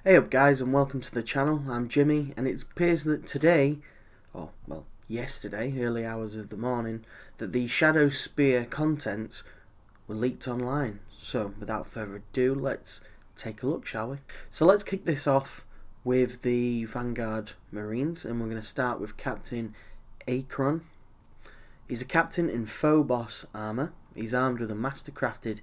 Hey up guys, and welcome to the channel. I'm Jimmy, and it appears that today, or well yesterday, early hours of the morning, that the Shadowspear contents were leaked online. So without further ado, let's take a look, shall we? So let's kick this off with the Vanguard Marines, and we're going to start with Captain Acheran. He's a captain in Phobos armour. He's armed with a mastercrafted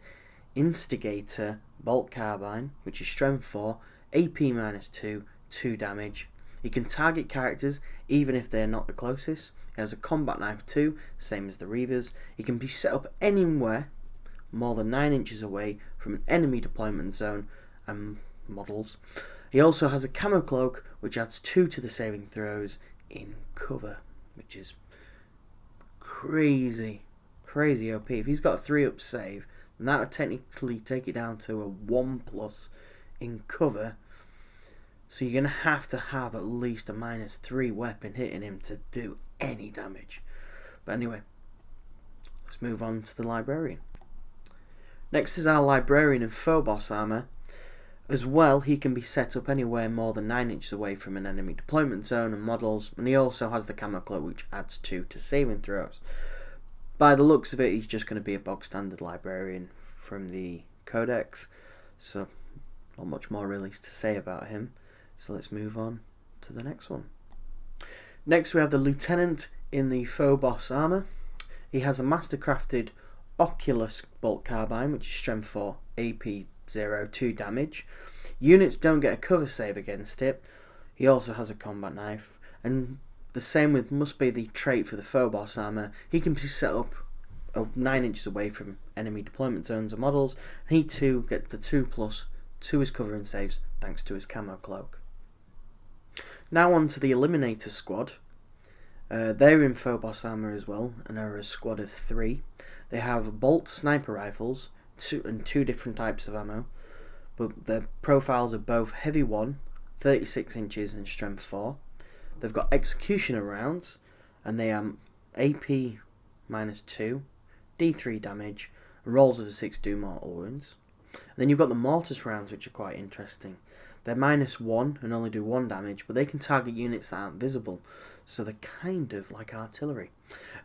Instigator bolt carbine, which is strength 4, AP -2, 2 damage. He can target characters even if they're not the closest. He has a combat knife 2, same as the Reavers. He can be set up anywhere more than 9 inches away from an enemy deployment zone and models. He also has a camo cloak, which adds 2 to the saving throws in cover, which is crazy OP. If he's got a 3-up save, then that would technically take it down to a 1+ in cover. So you're going to have at least a -3 weapon hitting him to do any damage. But anyway, let's move on to the Librarian. Next is our Librarian in Phobos armour. As well, he can be set up anywhere more than 9 inches away from an enemy deployment zone and models, and he also has the camo cloak, which adds 2 to saving throws. By the looks of it, he's just going to be a bog standard Librarian from the Codex, so not much more really to say about him. So let's move on to the next one. Next we have the Lieutenant in the Phobos armour. He has a mastercrafted Oculus bolt carbine, which is strength 4, AP 0, 2 damage. Units don't get a cover save against it. He also has a combat knife, and the same with must be the trait for the Phobos armour. He can be set up 9 inches away from enemy deployment zones and models, and he too gets the 2+ to his cover and saves thanks to his camo cloak. Now on to the Eliminator Squad. They're in Phobos armour as well, and are a squad of 3. They have bolt sniper rifles and 2 different types of ammo, but their profiles are both heavy 1, 36 inches and strength 4. They've got executioner rounds, and they are AP -2, D3 damage, and rolls of the 6 do mortal wounds. And then you've got the mortis rounds, which are quite interesting. They're -1 and only do 1 damage, but they can target units that aren't visible, so they're kind of like artillery.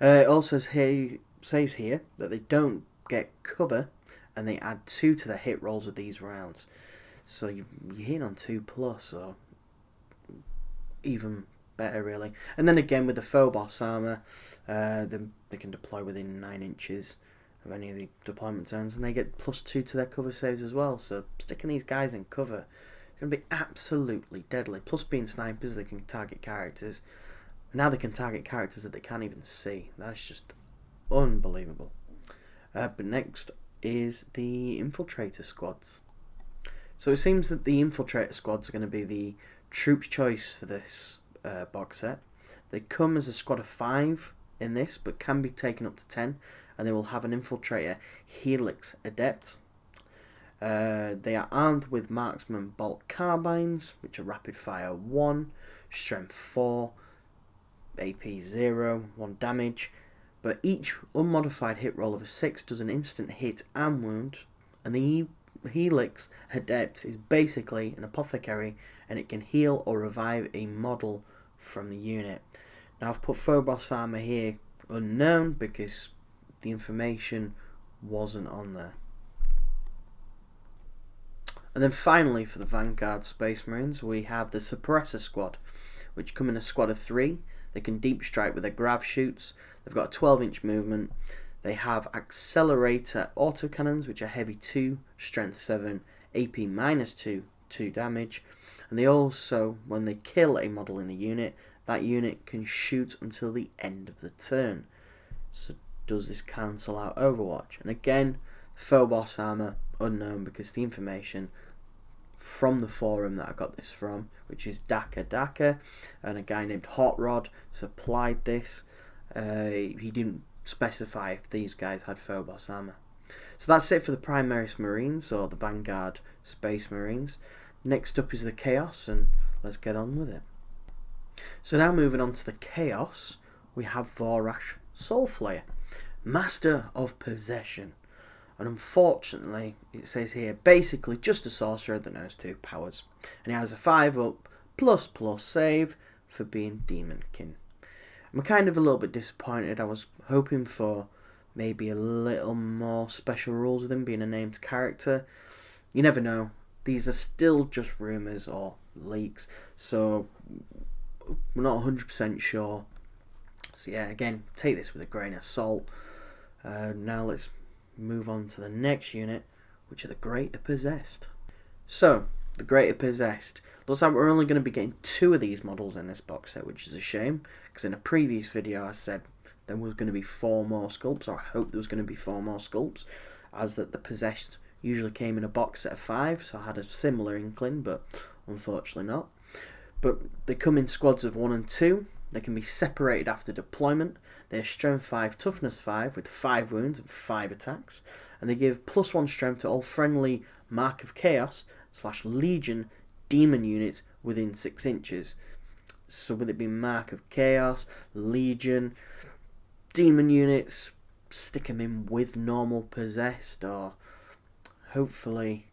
It also says here that they don't get cover, and they add 2 to the hit rolls of these rounds. So you're hitting on 2+, or even better really. And then again with the Phobos armour, they can deploy within 9 inches of any of the deployment zones, and they get +2 to their cover saves as well. So sticking these guys in cover is going to be absolutely deadly. Plus being snipers, they can target characters. Now they can target characters that they can't even see. That's just unbelievable. But next is the Infiltrator Squads. So it seems that the Infiltrator Squads are going to be the troops choice for this box set. They come as a squad of 5 in this, but can be taken up to 10, and they will have an Infiltrator Helix Adept. They are armed with marksman bolt carbines, which are rapid fire 1, strength 4, AP 0, 1 damage, but each unmodified hit roll of a 6 does an instant hit and wound, and the Helix Adept is basically an apothecary, and it can heal or revive a model from the unit. Now I've put Phobos armour here unknown because the information wasn't on there. And then finally for the Vanguard Space Marines we have the Suppressor Squad, which come in a squad of 3. They can deep strike with their grav shoots. They've got a 12-inch movement. They have Accelerator autocannons, which are heavy 2, strength 7, AP -2, 2 damage. And they also, when they kill a model in the unit, that unit can shoot until the end of the turn. So does this cancel out Overwatch? And again, Phobos armour unknown because the information from the forum that I got this from, which is dakkadakka, and a guy named Hotrod supplied this. He didn't specify if these guys had Phobos armour. So that's it for the Primaris Marines, or the Vanguard Space Marines. Next up is the Chaos, and let's get on with it. So now moving on to the Chaos, we have Vorash Soulflayer, Master of Possession. And unfortunately, it says here, basically just a sorcerer that knows 2 powers. And he has a 5-up ++ save for being Demonkin. I'm kind of a little bit disappointed. I was hoping for maybe a little more special rules with him being a named character. You never know. These are still just rumours or leaks, so we're not 100% sure. So yeah, again, take this with a grain of salt. Now let's move on to the next unit, which are the Greater Possessed. So, the Greater Possessed. Looks like we're only going to be getting 2 of these models in this box set, which is a shame, because in a previous video I said there was going to be 4 more sculpts, or I hoped there was going to be 4 more sculpts, as that the Possessed usually came in a box set of 5, so I had a similar inkling, but unfortunately not. But they come in squads of 1 and 2. They can be separated after deployment. They have strength 5, toughness 5 with 5 wounds and 5 attacks. And they give +1 strength to all friendly Mark of Chaos / Legion demon units within 6 inches. So with it being Mark of Chaos, Legion, demon units, stick them in with normal Possessed, or hopefully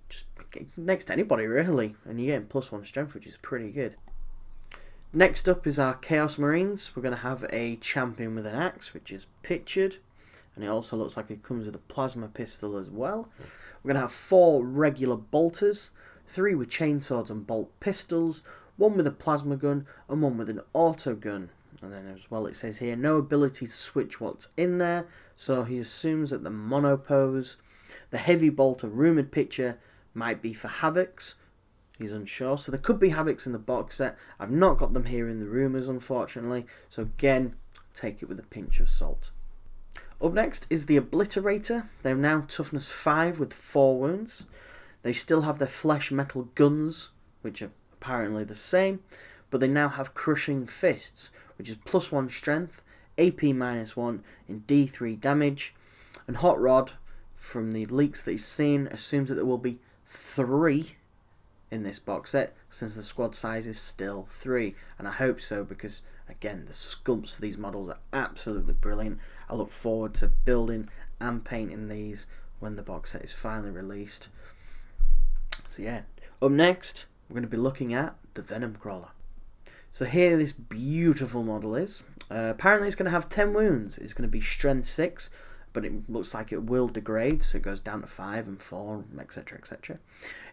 just next to anybody really. And you're getting +1 strength, which is pretty good. Next up is our Chaos Marines. We're going to have a champion with an axe, which is pictured, and it also looks like it comes with a plasma pistol as well. We're going to have 4 regular bolters, 3 with chainswords and bolt pistols, 1 with a plasma gun and 1 with an auto gun. And then as well it says here, no ability to switch what's in there, so he assumes that the monopose. The heavy bolter rumoured picture might be for Havocs. He's unsure, so there could be Havocs in the box set. I've not got them here in the rumours, unfortunately, so again, take it with a pinch of salt. Up next is the Obliterator. They're now toughness 5 with 4 wounds. They still have their flesh metal guns, which are apparently the same, but they now have crushing fists, which is +1 strength, AP -1 in D3 damage, and Hotrod, from the leaks that he's seen, assumes that there will be 3 in this box set, since the squad size is still 3, and I hope so, because again the sculpts for these models are absolutely brilliant. I look forward to building and painting these when the box set is finally released. So yeah, up next we're going to be looking at the Venom Crawler. So here this beautiful model is. Apparently it's going to have 10 wounds. It's going to be strength 6, but it looks like it will degrade, so it goes down to 5 and 4, etc, etc.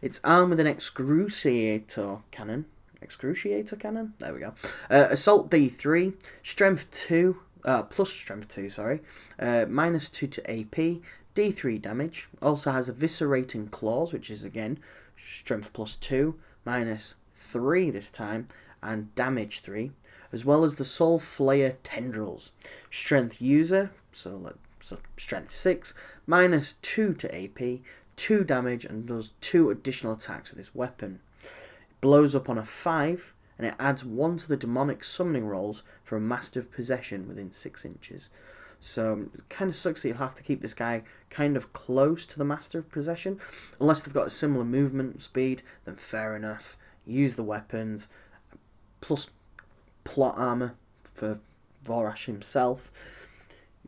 It's armed with an Excruciator cannon. Excruciator cannon? There we go. Assault D3, strength 2, plus strength 2, sorry. -2 to AP, D3 damage. Also has Eviscerating Claws, which is again strength +2, -3 this time, and damage 3. As well as the Soul Flayer Tendrils. Strength user, so strength 6, -2 to AP, 2 damage, and does 2 additional attacks with this weapon. It blows up on a 5, and it adds 1 to the demonic summoning rolls for a Master of Possession within 6 inches. So it kind of sucks that you'll have to keep this guy kind of close to the Master of Possession. Unless they've got a similar movement speed, then fair enough. Use the weapons, plus plot armor for Vorash himself.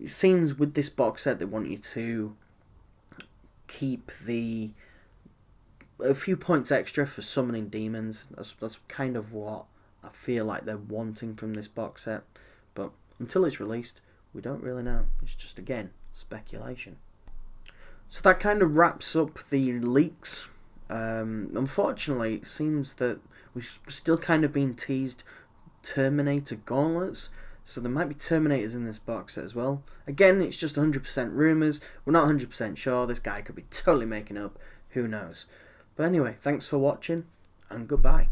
It seems with this box set they want you to keep a few points extra for summoning demons. That's kind of what I feel like they're wanting from this box set. But until it's released, we don't really know. It's just, again, speculation. So that kind of wraps up the leaks. Unfortunately, it seems that we've still kind of been teased Terminator gauntlets. So there might be Terminators in this box set as well. Again, it's just 100% rumours. We're not 100% sure. This guy could be totally making up. Who knows? But anyway, thanks for watching, and goodbye.